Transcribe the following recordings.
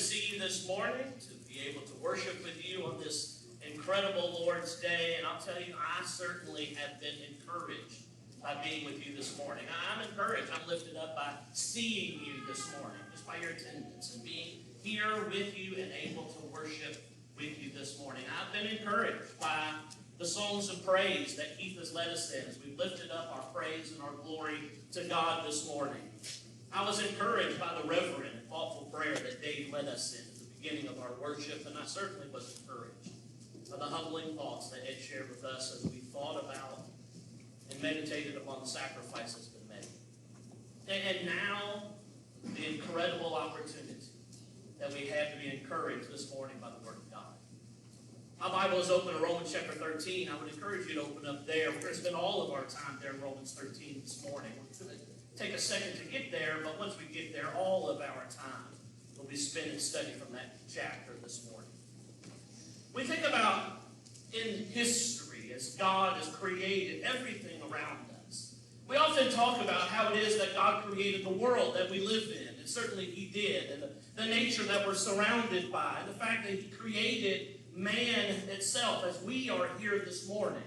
see you this morning, to be able to worship with you on this incredible Lord's Day. And I'll tell you, I certainly have been encouraged by being with you this morning. I'm encouraged. I'm lifted up by seeing you this morning, just by your attendance and being here with you and able to worship with you this morning. I've been encouraged by the songs of praise that Keith has led us in as we've lifted up our praise and our glory to God this morning. I was encouraged by the reverent and thoughtful prayer that Dave led us in at the beginning of our worship, and I certainly was encouraged by the humbling thoughts that Ed shared with us as we thought about and meditated upon the sacrifice that's been made. And now, the incredible opportunity that we have to be encouraged this morning by the Word of God. My Bible is open to Romans chapter 13. I would encourage you to open up there. We're going to spend all of our time there in Romans 13 this morning. We're going to take a second to get there, but once we get there, all of our time will be spent in study from that chapter this morning. We think about in history as God has created everything around us. We often talk about how it is that God created the world that we live in, and certainly He did, and the nature that we're surrounded by, and the fact that He created man itself as we are here this morning.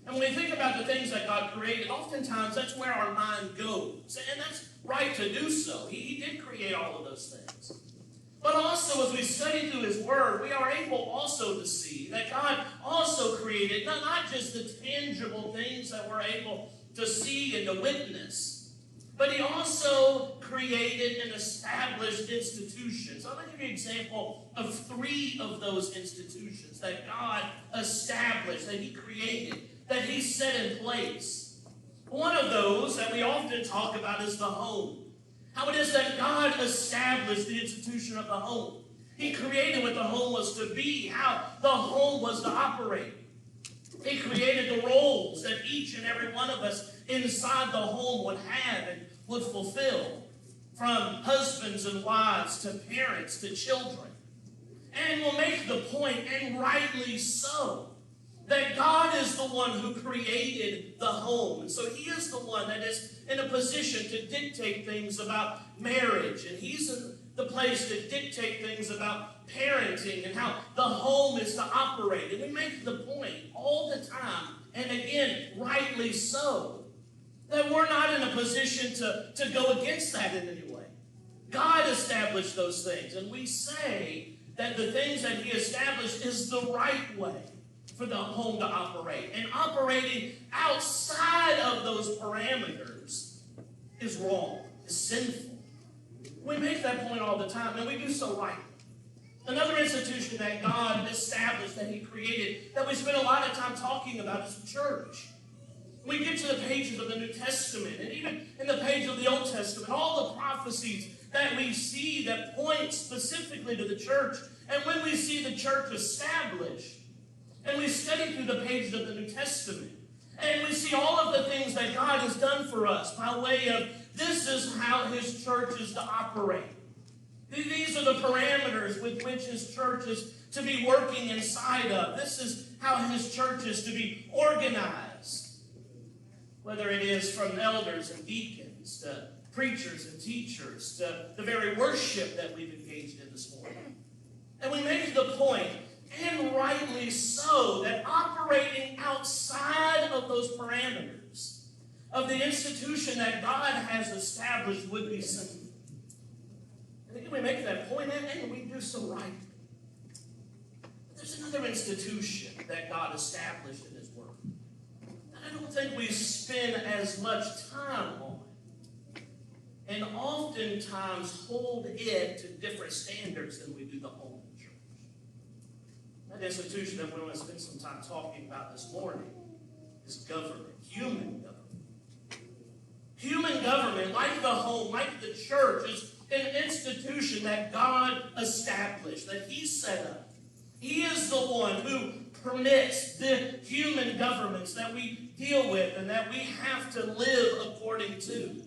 And when we think about the things that God created, oftentimes that's where our mind goes. And that's right to do so. He did create all of those things. But also, as we study through His Word, we are able also to see that God also created not just the tangible things that we're able to see and to witness, but He also created and established institutions. I'm going to give you an example of 3 of those institutions that God established, that He created, that He set in place. One of those that we often talk about is the home. How it is that God established the institution of the home. He created what the home was to be, how the home was to operate. He created the roles that each and every one of us inside the home would have and would fulfill, from husbands and wives to parents to children. And we'll make the point, and rightly so, that God is the one who created the home. And so He is the one that is in a position to dictate things about marriage. And He's in the place to dictate things about parenting and how the home is to operate. And we make the point all the time, and again, rightly so, that we're not in a position to go against that in any way. God established those things. And we say that the things that He established is the right way for the home to operate. And operating outside of those parameters is wrong, is sinful. We make that point all the time, and we do so rightly. Another institution that God established, that He created, that we spend a lot of time talking about is the church. We get to the pages of the New Testament, and even in the page of the Old Testament, all the prophecies that we see that point specifically to the church. And when we see the church established, and we study through the pages of the New Testament, and we see all of the things that God has done for us by way of this is how His church is to operate. These are the parameters with which His church is to be working inside of. This is how His church is to be organized. Whether it is from elders and deacons to preachers and teachers to the very worship that we've engaged in this morning. And we make the point, and rightly so, that operating outside of those parameters of the institution that God has established would be sinful. And again, we make that point, and we do so right. There's another institution that God established in His Word that I don't think we spend as much time on, and oftentimes hold it to different standards than we do the home and church. That institution that we want to spend some time talking about this morning is government, human government. Human government, like the home, like the church, is an institution that God established, that He set up. He is the one who permits the human governments that we deal with and that we have to live according to.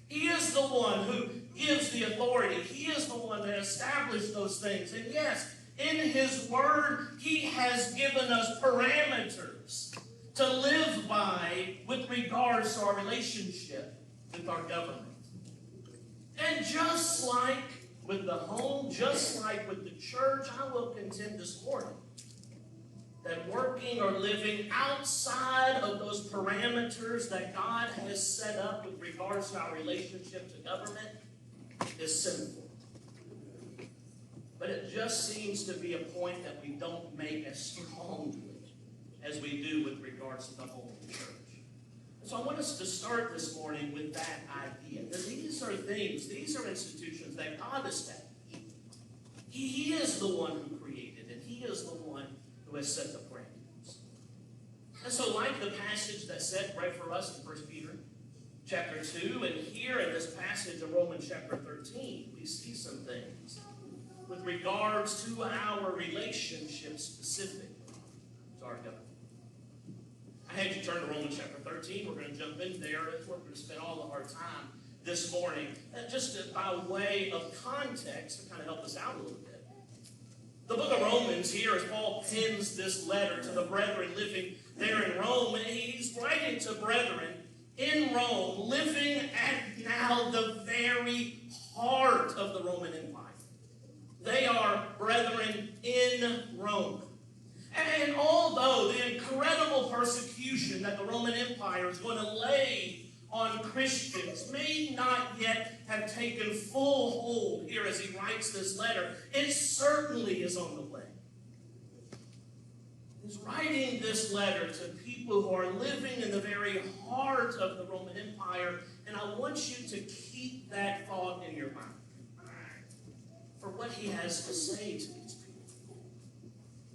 He is the one who gives the authority. He is the one that established those things. And yes, in His Word, He has given us parameters to live by with regards to our relationship with our government. And just like with the home, just like with the church, I will contend this morning that working or living outside of those parameters that God has set up with regards to our relationship to government is sinful. But it just seems to be a point that we don't make as strongly as we do with regards to the home of the church. So I want us to start this morning with that idea, that these are things, these are institutions that God established. He is the one who created it. He is the one who has set the parameters. And so like the passage that said right for us in 1 Peter chapter 2, and here in this passage of Romans chapter 13, we see some things with regards to our relationship specifically to our government. I had you turn to Romans chapter 13. We're going to jump in there. That's where we're going to spend all of our time this morning. Just by way of context to kind of help us out a little bit. The book of Romans here, as Paul pens this letter to the brethren living there in Rome, and he's writing to brethren in Rome, living at now the very heart of the Roman Empire. They are brethren in Rome. And although the incredible persecution that the Roman Empire is going to lay on Christians may not yet have taken full hold here as he writes this letter, it certainly is on the way. He's writing this letter to people who are living in the very heart of the Roman Empire, and I want you to keep that thought in your mind for what he has to say to these people.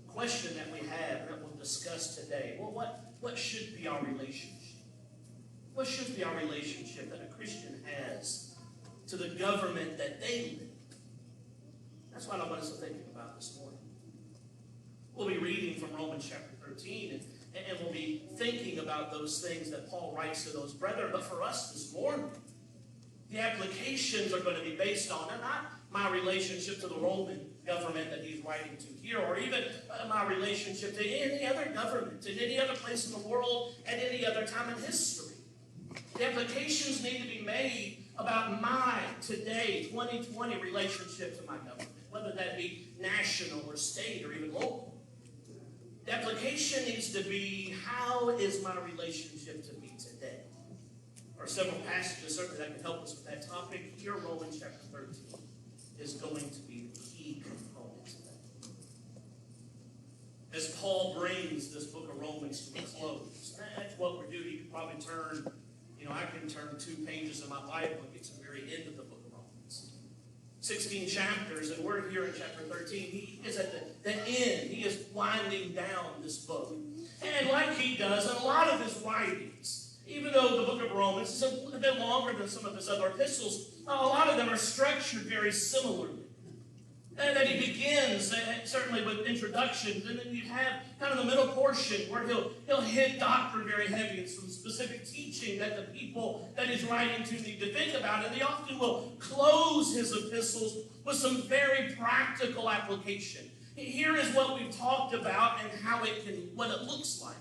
The question that we have that we'll discuss today, well, what should be our relationship? What should be our relationship that a Christian has to the government that they live in? That's what I want us to think about this morning. We'll be reading from Romans chapter 13, and we'll be thinking about those things that Paul writes to those brethren. But for us this morning, the applications are going to be based on not my relationship to the Roman government that he's writing to here, or even my relationship to any other government, in any other place in the world, at any other time in history. The applications need to be made about my, today, 2020 relationship to my government, whether that be national or state or even local. The application needs to be, how is my relationship to me today? There are several passages certainly that can help us with that topic. Here, Romans chapter 13 is going to be the key component to that. As Paul brings this book of Romans to a close, that's what we're doing. You can probably turn, I can turn 2 pages of my Bible and get to the very end of the book of Romans. 16 chapters, and we're here in chapter 13. He is at the end. He is winding down this book. And like he does in a lot of his writings, even though the book of Romans is a bit longer than some of his other epistles, a lot of them are structured very similarly. And then he begins, certainly with introductions, and then you have kind of the middle portion where he'll hit doctrine very heavy and some specific teaching that the people that he's writing to need to think about. And he often will close his epistles with some very practical application. Here is what we've talked about and what it looks like.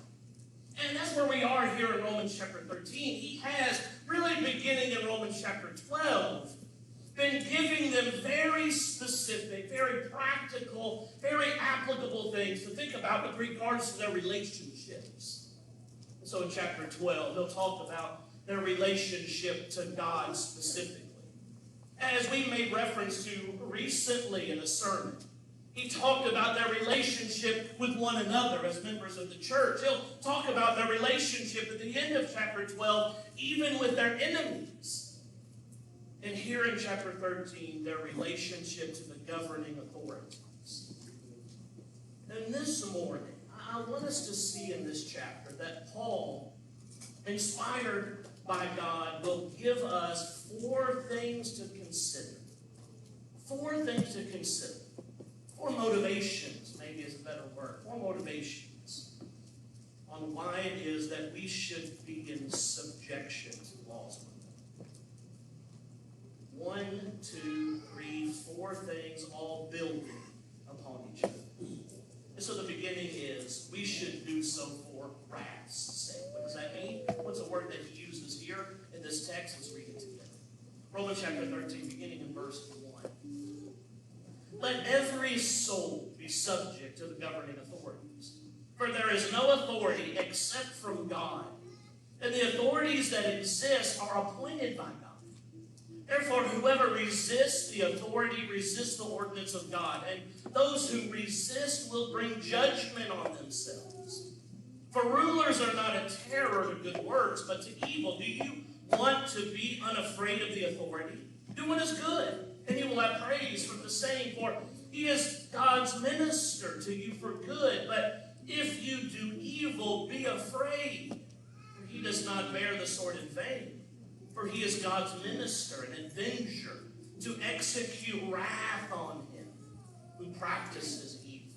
And that's where we are here in Romans chapter 13. He has, really beginning in Romans chapter 12, been giving them very specific, very practical, very applicable things to think about with regards to their relationships. And so in chapter 12, he'll talk about their relationship to God specifically. As we made reference to recently in a sermon, he talked about their relationship with one another as members of the church. He'll talk about their relationship at the end of chapter 12, even with their enemies. And here in chapter 13, their relationship to the governing authorities. And this morning, I want us to see in this chapter that Paul, inspired by God, will give us 4 things to consider. 4 things to consider. 4 motivations, maybe is a better word. 4 motivations on why it is that we should be in subjection to laws. 1, 2, 3, 4 things all building upon each other. And so the beginning is, we should do so for wrath's sake. What does that mean? What's the word that he uses here in this text? Let's read it together. Romans chapter 13, beginning in verse 1. Let every soul be subject to the governing authorities. For there is no authority except from God, and the authorities that exist are appointed by God. Therefore, whoever resists the authority resists the ordinance of God, and those who resist will bring judgment on themselves. For rulers are not a terror to good works, but to evil. Do you want to be unafraid of the authority? Do what is good, and you will have praise from the same, for he is God's minister to you for good. But if you do evil, be afraid, for he does not bear the sword in vain. For he is God's minister, an avenger, to execute wrath on him who practices evil.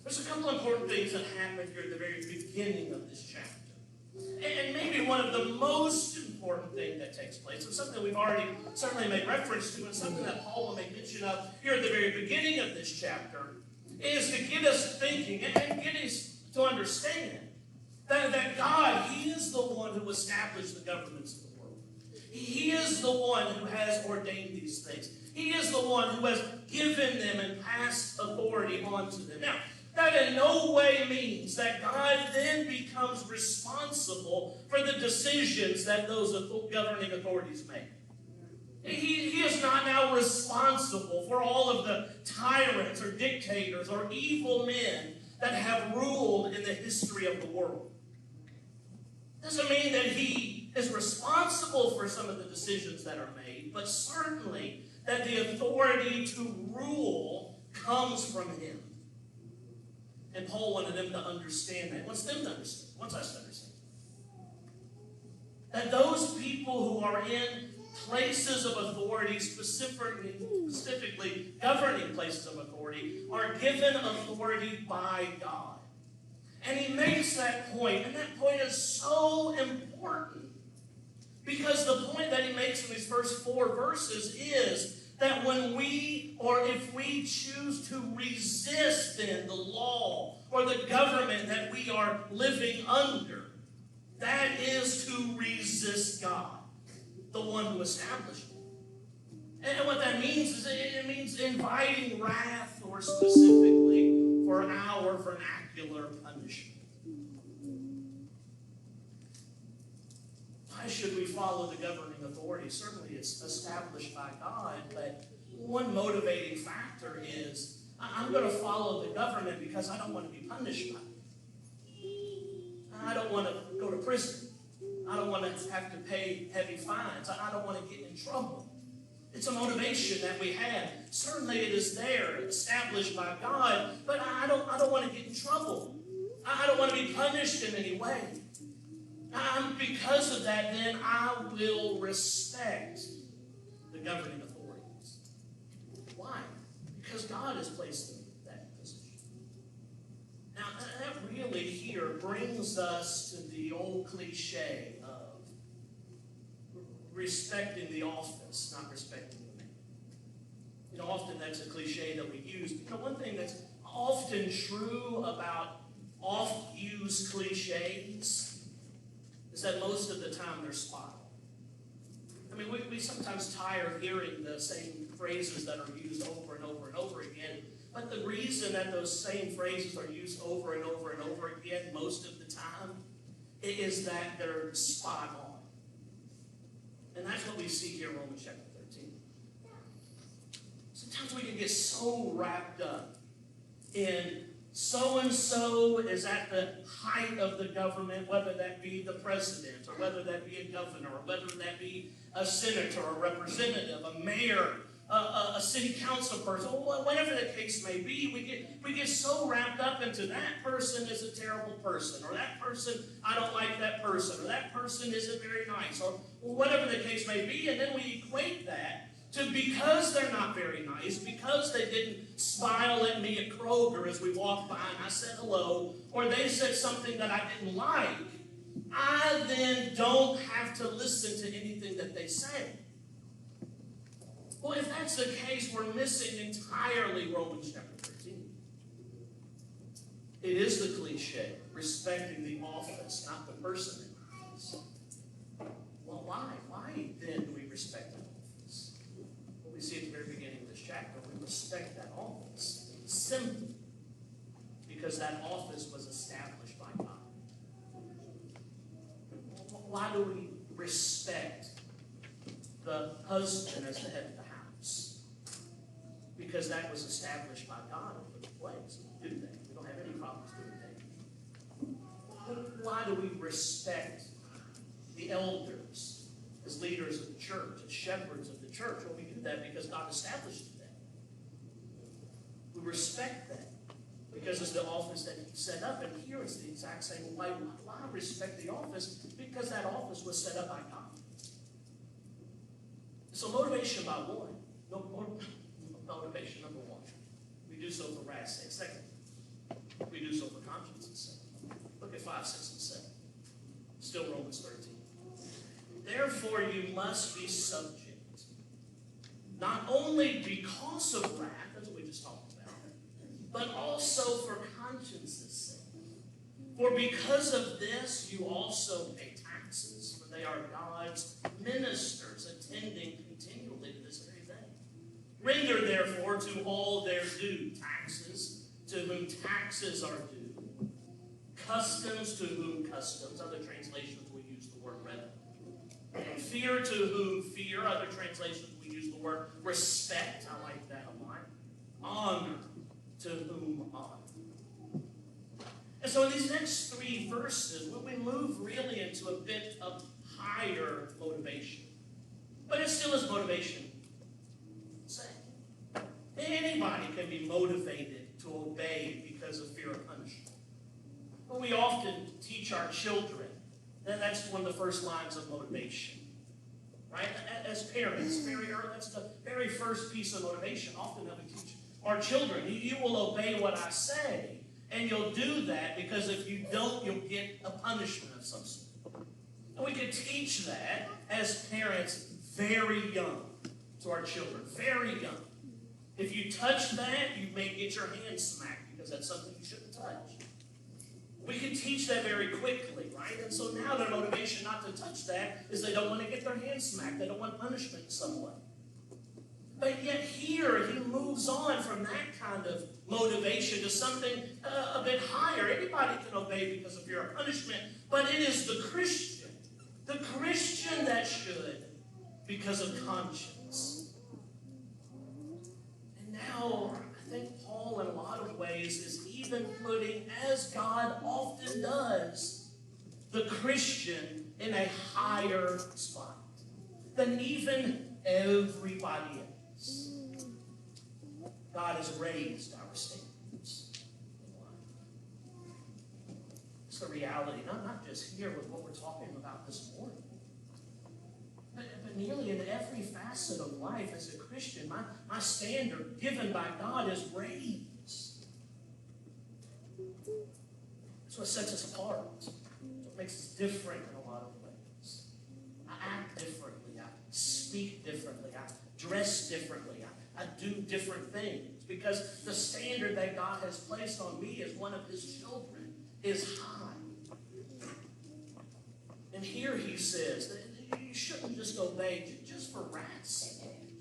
There's a couple important things that happen here at the very beginning of this chapter. And maybe one of the most important things that takes place, and something we've already certainly made reference to, and something that Paul will make mention of here at the very beginning of this chapter, is to get us thinking and get us to understand that God, he is the one who established the governments of the world. He is the one who has ordained these things. He is the one who has given them and passed authority onto them. Now, that in no way means that God then becomes responsible for the decisions that those governing authorities make. He is not now responsible for all of the tyrants or dictators or evil men that have ruled in the history of the world. Doesn't mean that he is responsible for some of the decisions that are made, but certainly that the authority to rule comes from him. And Paul wanted them to understand that. He wants them to understand. He wants us to understand. That those people who are in places of authority, specifically governing places of authority, are given authority by God. And he makes that point, and that point is so important, because the point that he makes in these first 4 verses is that when we, or if we choose to resist then the law or the government that we are living under, that is to resist God, the one who established it. And what that means is it means inviting wrath, or specifically for our vernacular punishment. Why should we follow the governing authority? Certainly it's established by God, but one motivating factor is I'm going to follow the government because I don't want to be punished by it. I don't want to go to prison. I don't want to have to pay heavy fines. I don't want to get in trouble. It's a motivation that we have. Certainly it is there, established by God, but I don't want to get in trouble. I don't want to be punished in any way. Because of that, then I will respect the governing authorities. Why? Because God has placed them in that position. Now, that really here brings us to the old cliche of respecting the office, not respecting the man. Often that's a cliche that we use. One thing that's often true about oft-used cliches is that most of the time they're spot on. I mean, we sometimes tire of hearing the same phrases that are used over and over and over again, but the reason that those same phrases are used over and over and over again most of the time is that they're spot on. And that's what we see here in Romans chapter 13. Sometimes we can get so wrapped up in so-and-so is at the height of the government, whether that be the president, or whether that be a governor, or whether that be a senator, a representative, a mayor, a city council person, whatever the case may be, we get so wrapped up into that person is a terrible person, or that person, I don't like that person, or that person isn't very nice, or whatever the case may be, and then we equate that to because they're not very nice, because they didn't smile at me at Kroger as we walked by and I said hello, or they said something that I didn't like, I then don't have to listen to anything that they say. Well, if that's the case, we're missing entirely Romans chapter 13. It is the cliche, respecting the office, not the person in the office. Well, why? Why then do we respect the office? Well, we see at the very beginning of this chapter, we respect that office simply because that office was established by God. Why do we respect the husband as the head of the house? Because that was established by God in the place. We do that. We don't have any problems doing that. Why do we respect the elders as leaders of the church, as shepherds of the church? Well, we do that because God established that. We respect that because it's the office that He set up. And here it's the exact same way. Why respect the office? Because that office was set up by God. So motivation by one. Motivation number one. We do so for wrath's sake. Second, we do so for conscience's sake. Look at 5, 6, and 7. Still Romans 13. Therefore you must be subject, not only because of wrath, that's what we just talked about, but also for conscience's sake. For because of this you also pay taxes, for they are God's ministers, attending continually to this very thing. Render therefore to all their due, taxes to whom taxes are due, customs to whom customs. Other translations will use the word reverence. Fear to whom fear. Other translations will use the word respect. I like that a lot. Honor to whom honor. And so in these next 3 verses, we move really into a bit of higher motivation. But it still is motivation. Same. Anybody can be motivated to obey because of fear of punishment. But we often teach our children that that's one of the first lines of motivation. Right? As parents, very early, that's the very first piece of motivation. Often that we teach our children. You will obey what I say. And you'll do that because if you don't, you'll get a punishment of some sort. And we can teach that as parents very young to our children. Very young. If you touch that, you may get your hand smacked because that's something you shouldn't touch. We can teach that very quickly, right? And so now their motivation not to touch that is they don't want to get their hand smacked. They don't want punishment in some way. But yet here he moves on from that kind of motivation to something a bit higher. Anybody can obey because of fear of punishment, but it is the Christian that should because of conscience. And now I think Paul in a lot of ways is even putting, as God often does, the Christian in a higher spot than even everybody else. God has raised our standards in life. It's the reality, not just here with what we're talking about this morning, but nearly in every facet of life as a Christian, my standard given by God is raised. That's what sets us apart. That's what makes us different in a lot of ways. I act differently. I speak differently. I dress differently. I do different things because the standard that God has placed on me as one of His children is high. And here he says that you shouldn't just obey just for wrath's sake,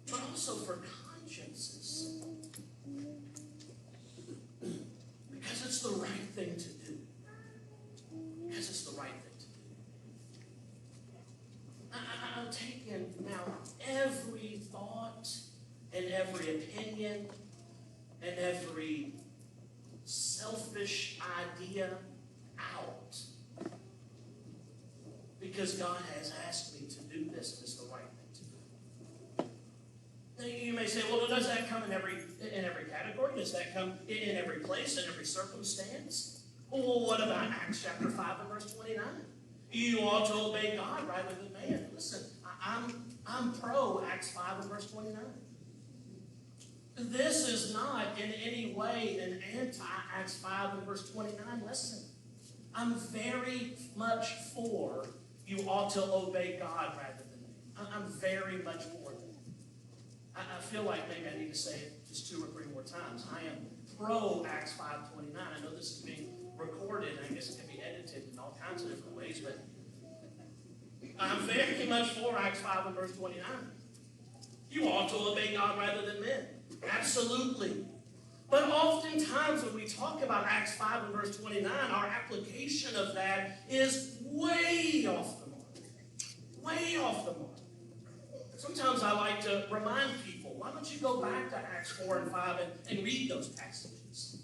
but also for conscience's sake. Because it's the right thing to do. Because it's the right thing to do. I'm taking now every thought and every opinion and every selfish idea out. Because God has asked me to do this and it's the right thing to do. Now you may say, well, does that come in every category? Does that come in every place, in every circumstance? Well, what about Acts chapter 5 and verse 29? You ought to obey God rather than man. Listen, I'm pro Acts 5 and verse 29. This is not in any way an anti-Acts 5 and verse 29 lesson. I'm very much for you ought to obey God rather than me. I'm very much for that. I feel like maybe I need to say it just 2 or 3 more times. I am pro Acts 5:29. I know this is being recorded. I guess it can be edited in all kinds of different ways, but I'm very much for Acts 5 and verse 29. You ought to obey God rather than men. Absolutely. But oftentimes when we talk about Acts 5 and verse 29, our application of that is way off the mark. Way off the mark. Sometimes I like to remind people, why don't you go back to Acts 4 and 5 and read those passages?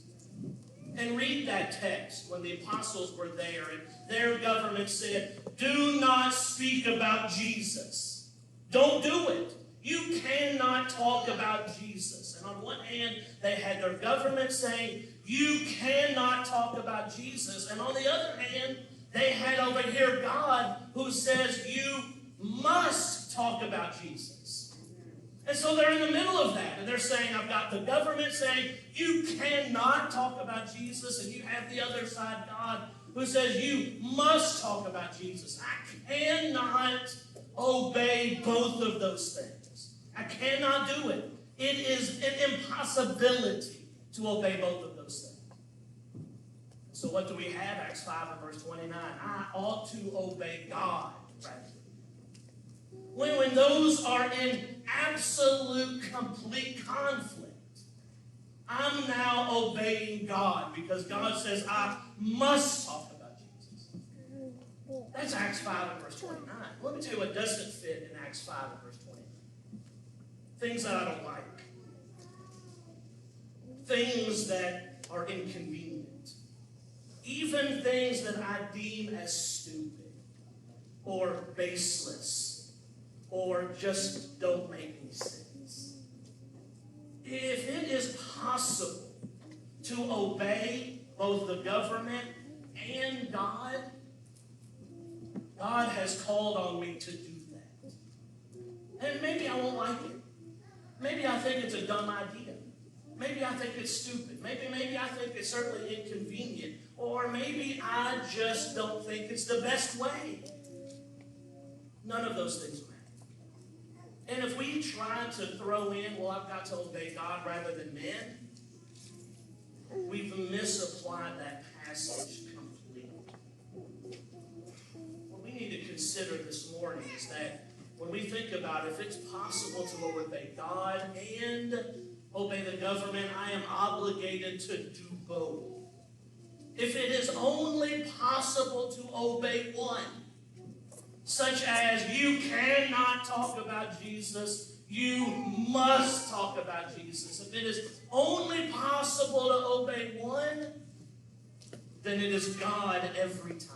And read that text when the apostles were there and their government said, do not speak about Jesus. Don't do it. You cannot talk about Jesus. And on one hand, they had their government saying, you cannot talk about Jesus. And on the other hand, they had over here God who says, you must talk about Jesus. And so they're in the middle of that. And they're saying, I've got the government saying, you cannot talk about Jesus. And you have the other side, God, who says, you must talk about Jesus. I cannot obey both of those things. I cannot do it. It is an impossibility to obey both of those things. So what do we have? Acts 5 and verse 29. I ought to obey God. Right? When those are in absolute, complete conflict, I'm now obeying God because God says I must talk about Jesus. That's Acts 5 and verse 29. Let me tell you what doesn't fit in Acts 5 and verse 29. Things that I don't like. Things that are inconvenient. Even things that I deem as stupid or baseless or just don't make any sense. If it is possible to obey both the government and God, God has called on me to do that. And maybe I won't like it. Maybe I think it's a dumb idea. Maybe I think it's stupid. Maybe I think it's certainly inconvenient. Or maybe I just don't think it's the best way. None of those things matter. And if we try to throw in, well, I've got to obey God rather than men, we've misapplied that passage completely. What we need to consider this morning is that when we think about if it's possible to obey God and obey the government, I am obligated to do both. If it is only possible to obey one, such as you cannot talk about Jesus, you must talk about Jesus. If it is only possible to obey one, then it is God every time.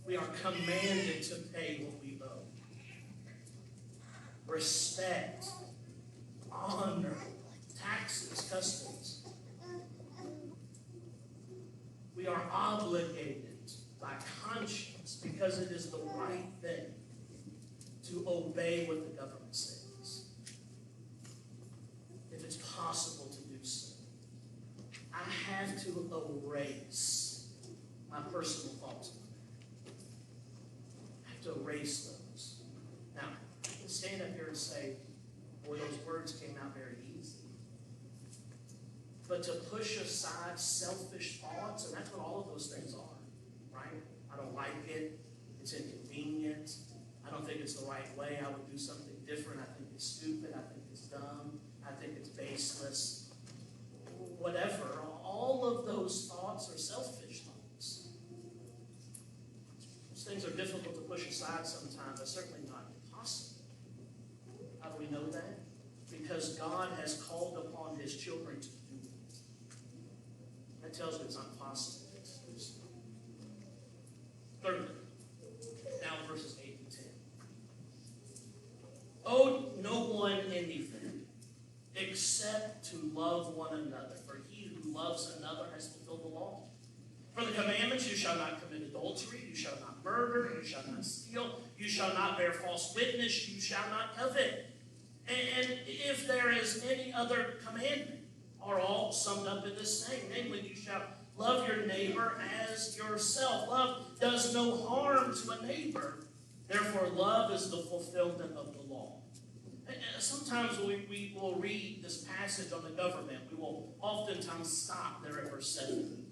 We are commanded to pay what we owe. Respect, honor, taxes, customs. We are obligated by conscience, because it is the right thing to obey what the government says. If it's possible to do so. I have to erase my personal thoughts. I have to erase those. Now, I can stand up here and say, boy, those words came out very easy. But to push aside selfish thoughts, and that's what all of those things are. Right? I don't like it. It's inconvenient. I don't think it's the right way. I would do something different. I think it's stupid. I think it's dumb. I think it's baseless. Whatever. All of those thoughts are selfish thoughts. Those things are difficult to push aside sometimes, but certainly not impossible. How do we know that? Because God has called upon His children to do it. That tells me it's not possible. Thirdly, now verses 8 and 10. Owe no one anything except to love one another. For he who loves another has fulfilled the law. For the commandments, you shall not commit adultery, you shall not murder, you shall not steal, you shall not bear false witness, you shall not covet. And if there is any other commandment, are all summed up in this saying, namely, you shall love your neighbor as yourself. Love does no harm to a neighbor. Therefore, love is the fulfillment of the law. And sometimes we will read this passage on the government. We will oftentimes stop there at verse 7.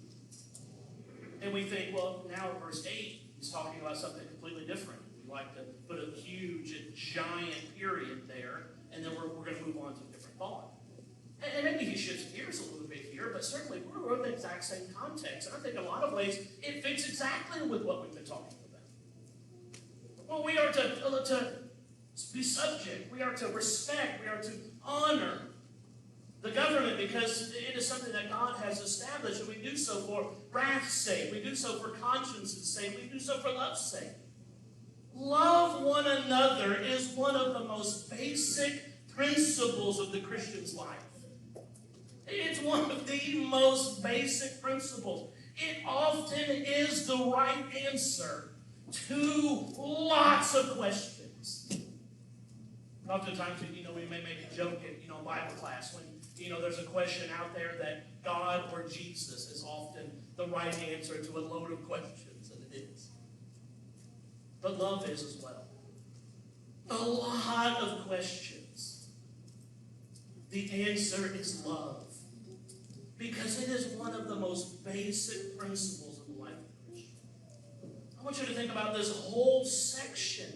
And we think, well, now at verse 8, he's talking about something completely different. We like to put a huge giant period there, and then we're going to move on to a different thought. And maybe he shifts gears a little bit here, but certainly we're in the exact same context. And I think in a lot of ways it fits exactly with what we've been talking about. Well, we are to be subject. We are to respect. We are to honor the government because it is something that God has established, and we do so for wrath's sake. We do so for conscience's sake. We do so for love's sake. Love one another is one of the most basic principles of the Christian's life. It's one of the most basic principles. It often is the right answer to lots of questions. Oftentimes, we may make a joke in, Bible class when, there's a question out there that God or Jesus is often the right answer to a load of questions, and it is. But love is as well. A lot of questions. The answer is love. Because it is one of the most basic principles of the life of a Christian. I want you to think about this whole section.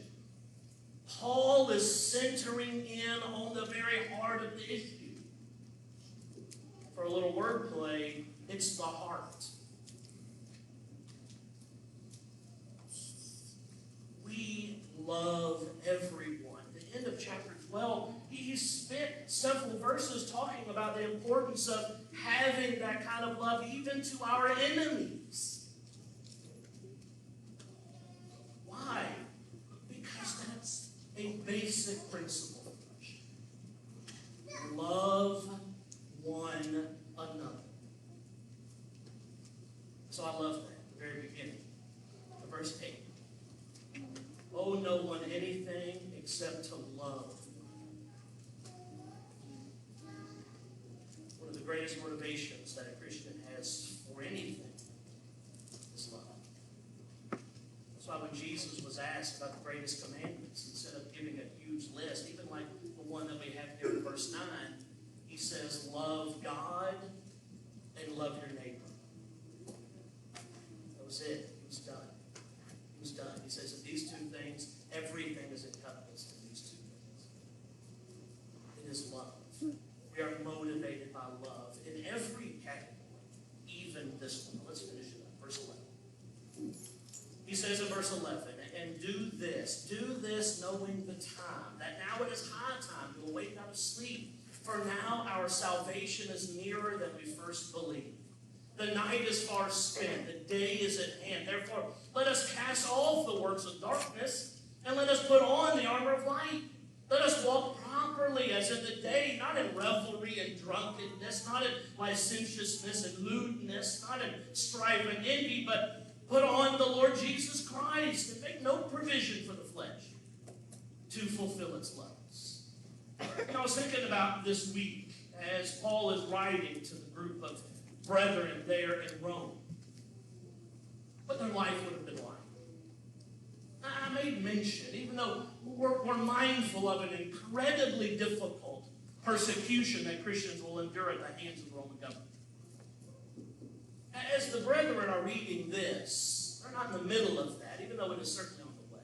Paul is centering in on the very heart of the issue. For a little wordplay, it's the heart. We love everyone. At the end of chapter 12, he spent several verses talking about the importance of having that kind of love even to our enemies. Why? Because that's a basic principle. Love one another. So I love that at the very beginning. Verse 8. Owe no one anything except to love. One of the greatest motivations that a Christian has for anything is love. That's why when Jesus was asked about the greatest commandments, instead of giving a huge list, even like the one that we have here in verse 9, he says, love God and love your neighbor. That was it. He was done. He was done. He says, if these two things, everything is encompassed in these two things. It is love. We are motivated by love in every category, even this one. Let's finish it up. Verse 11. He says in verse 11, and do this knowing the time, that now it is high time to awake out of sleep. For now our salvation is nearer than we first believed. The night is far spent, the day is at hand. Therefore, let us cast off the works of darkness, and let us put on the armor of light. Let us walk properly as in the day, not in revelry and drunkenness, not in licentiousness and lewdness, not in strife and envy, but put on the Lord Jesus Christ, and make no provision for the flesh to fulfill its lusts. I was thinking about this week as Paul is writing to the group of brethren there in Rome, what their life would have been like. I made mention, even though we're mindful of an incredibly difficult persecution that Christians will endure at the hands of the Roman government. As the brethren are reading this, they're not in the middle of that, even though it is certainly on the way.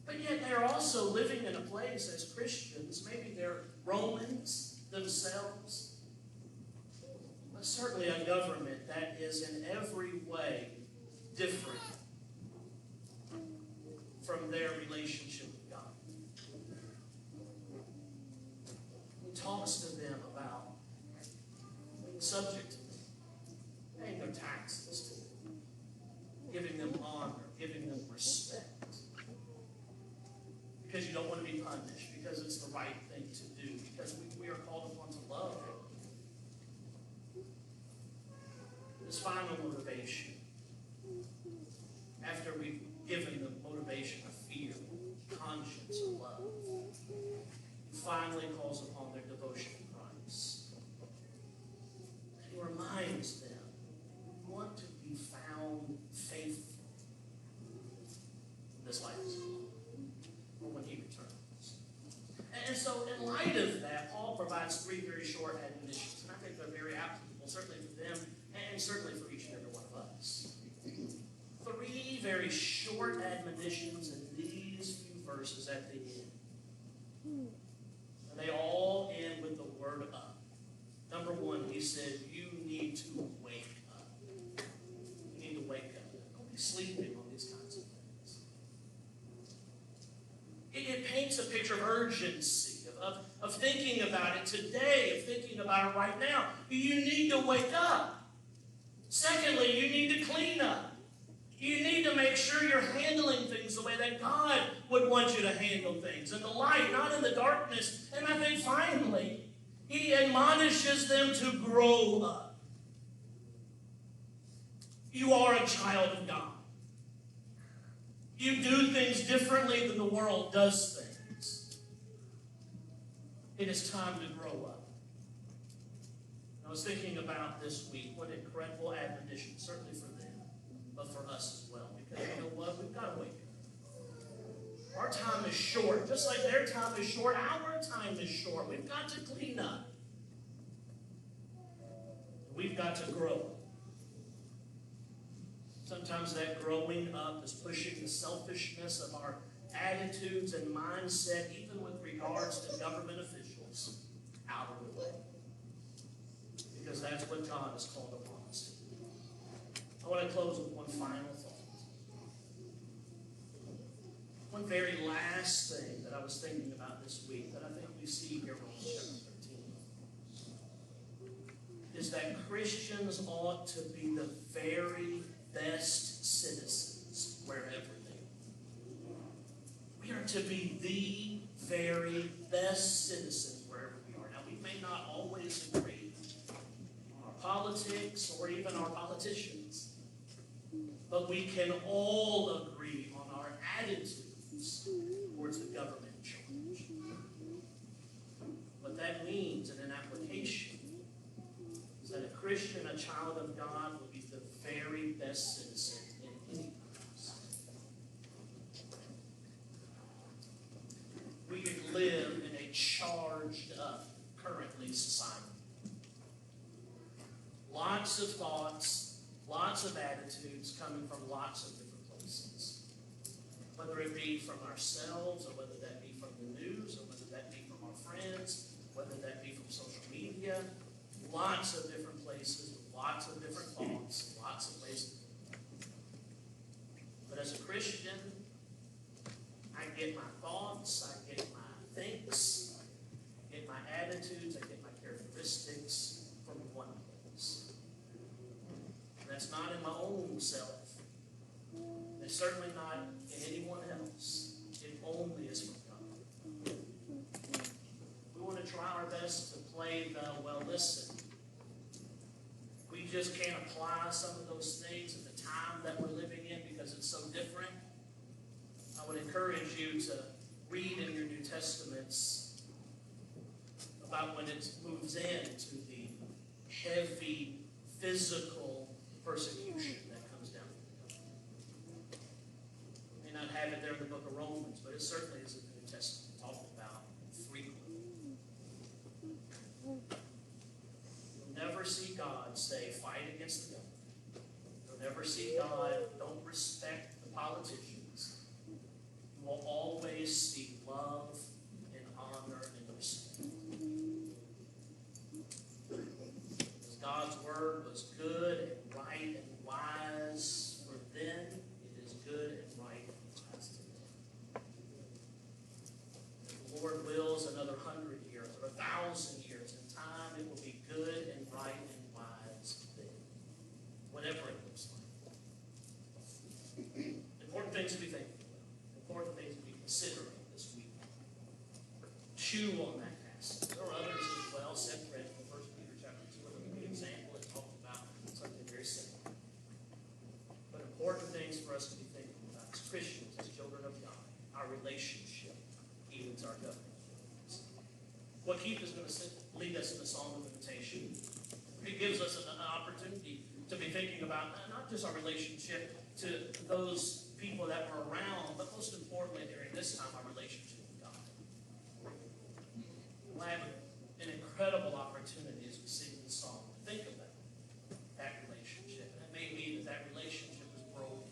But yet they're also living in a place as Christians, maybe they're Romans themselves, but certainly a government that is in every way different from their relationship with God. He talks to them about being subject to them, paying their taxes to them, giving them honor, giving them respect. Because you don't want to be punished, because it's the right thing to do, because we are called upon to love. This final motivation, after we've given the motivation of fear, conscience, and love, he finally calls upon their devotion to Christ. He reminds them, you want to be found faithful in this life or when he returns. And so in light of that, Paul provides three very short admonitions, and I think they're very applicable, certainly for them and certainly for each and every one of us. Three three very short admonitions in these few verses at the end. And they all end with the word up. Number one, he said, you need to wake up. You need to wake up. Don't be sleeping on these kinds of things. It paints a picture of urgency, of thinking about it today, of thinking about it right now. You need to wake up. Secondly, you need to clean up. You need to make sure you're handling things the way that God would want you to handle things, in the light, not in the darkness. And I think finally, he admonishes them to grow up. You are a child of God. You do things differently than the world does things. It is time to grow up. I was thinking about this week, what incredible admonition, certainly for them, but for us as well. Because you know what? We've got to wake up. Our time is short. Just like their time is short, our time is short. We've got to clean up. We've got to grow. Sometimes that growing up is pushing the selfishness of our attitudes and mindset, even with regards to government officials, out of the way. Because that's what God has called upon us to do. I want to close with one final thought. One very last thing that I was thinking about this week that I think we see here in Romans chapter 13 is that Christians ought to be the very best citizens wherever they are. We are to be the very best citizens wherever we are. Now, we may not always agree on our politics or even our politicians, but we can all agree on our attitudes towards the government in charge. What that means in an application is that a Christian, a child of God, will be the very best citizen in any place. We could live in a charged up, currently, society. Lots of thoughts, lots of attitudes coming from lots of different places. Whether it be from ourselves, or whether that be from the news, or whether that be from our friends, whether that be from social media, lots of different places, lots of different thoughts, lots of ways. But as a Christian, I get my thoughts, I get my thinks, I get my attitudes, I get my characteristics from one place. And that's not in my own self. It's certainly not in anyone else. It only is from God. We want to try our best to play the, well, listen. We just can't apply some of those things at the time that we're living in because it's so different. I would encourage you to read in your New Testaments about when it moves into the heavy physical persecution that comes down. We may not have it there in the book of Romans, but it certainly is in the New Testament talked about frequently. You'll never see God say, fight against the government. You'll never see God, don't respect the politicians. You will always see love and honor and respect. Because God's word was good and right and wise for then, it is good and right and wise today. If the Lord wills another 100 years or 1,000 years in time, it will be good and right and wise then. Whatever it looks like. Important things to be thinking about. Important things to be considering this week. Chew on that passage. There are others as well, separate from 1 Peter chapter 2. Let me give you an example that talks about something very similar. But important things for us to be thinking about as Christians, as children of God, our relationship, even to our government. What Keith is going to lead us in the Song of Invitation. It gives us an opportunity to be thinking about not just our relationship to those people that were around, but most importantly during this time, our relationship with God. We'll have an incredible opportunity as we sing the song to think about that relationship. And it may be that relationship is broken.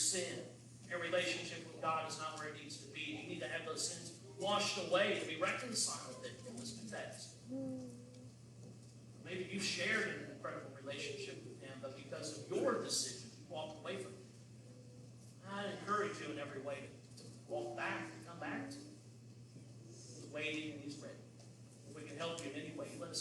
sin. Your relationship with God is not where it needs to be. You need to have those sins washed away to be reconciled with Him. Let's do that. Maybe you shared an incredible relationship with Him, but because of your decision, you walked away from Him. I encourage you in every way to walk back, to come back to Him. He's waiting and He's ready.